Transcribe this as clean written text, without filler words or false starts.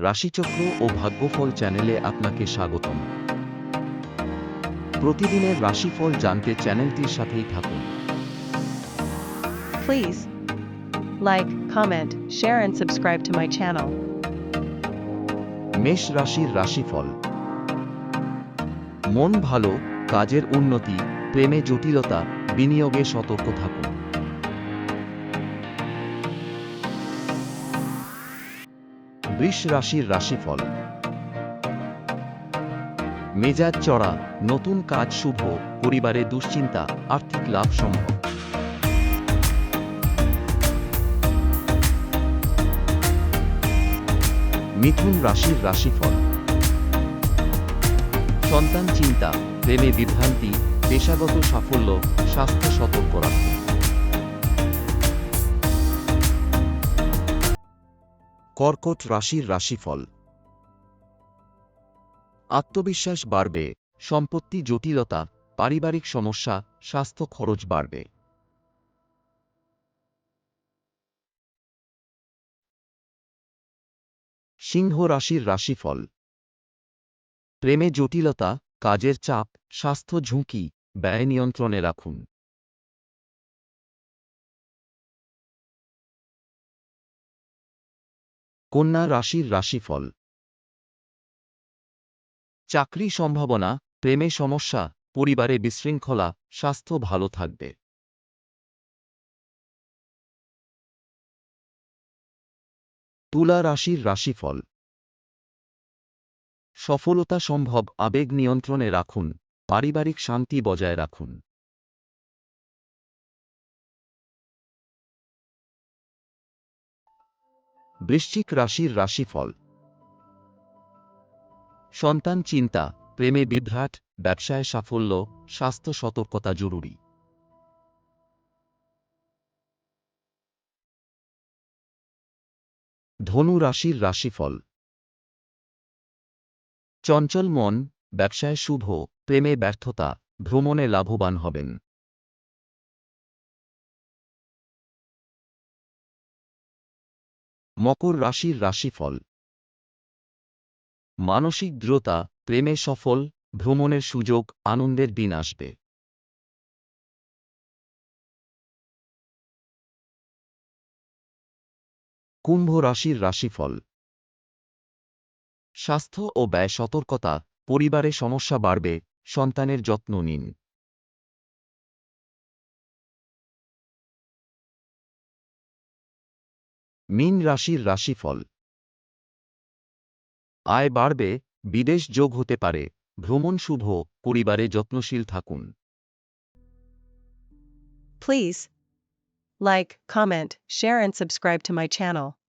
রাশিচক্র ও ভাগ্যফল চ্যানেলে আপনাকে স্বাগতম। প্রতিদিনের রাশিফল জানতে চ্যানেলটির সাথেই থাকুন। Please like, comment, share and subscribe to my channel. মেষ রাশির রাশিফল। মন ভালো, কাজের উন্নতি, প্রেমে জটিলতা, বিনিয়োগে সতর্ক থাকুন। বৃষ রাশির রাশিফল। মেজাজ চড়া, নতুন কাজ শুভ, পরিবারে দুশ্চিন্তা, আর্থিক লাভ সম্ভব। মিথুন রাশির রাশিফল। সন্তান চিন্তা, প্রেমে বিভ্রান্তি, পেশাগত সাফল্য, স্বাস্থ্য সতর্ক রাখুন। কর্কট রাশির রাশিফল। আত্মবিশ্বাস বাড়বে, সম্পত্তি জটিলতা, পারিবারিক সমস্যা, স্বাস্থ্য খরচ বাড়বে। সিংহ রাশির রাশিফল। প্রেমে জটিলতা, কাজের চাপ, স্বাস্থ্য ঝুঁকি, ব্যয় নিয়ন্ত্রণে রাখুন। কন্যা রাশির রাশিফল। চাকরি সম্ভাবনা, প্রেমে সমস্যা, পরিবারে বিশৃঙ্খলা, স্বাস্থ্য ভালো থাকবে। তুলা রাশির রাশিফল। সফলতা সম্ভব, আবেগ নিয়ন্ত্রণে রাখুন, পারিবারিক শান্তি বজায় রাখুন। বৃশ্চিক রাশির রাশিফল। সন্তান চিন্তা, প্রেমে বিভ্রাট, ব্যবসায় সাফল্য, স্বাস্থ্য সতর্কতা জরুরি। ধনু রাশির রাশিফল। চঞ্চল মন, ব্যবসায় শুভ, প্রেমে ব্যর্থতা, ভ্রমণে লাভবান হবেন। মকর রাশির রাশিফল। মানসিক দৃঢ়তা, প্রেমে সফল, ভ্রমণের সুযোগ, আনন্দের দিন আসবে। কুম্ভ রাশির রাশিফল। স্বাস্থ্য ও ব্যয় সতর্কতা, পরিবারে সমস্যা বাড়বে, সন্তানের যত্ন নিন। মীন রাশির রাশিফল। আয় বাড়বে, বিদেশ যোগ হতে পারে, ভ্রমণ শুভ, পরিবারে যত্নশীল থাকুন। Please like, comment, share and subscribe to my channel.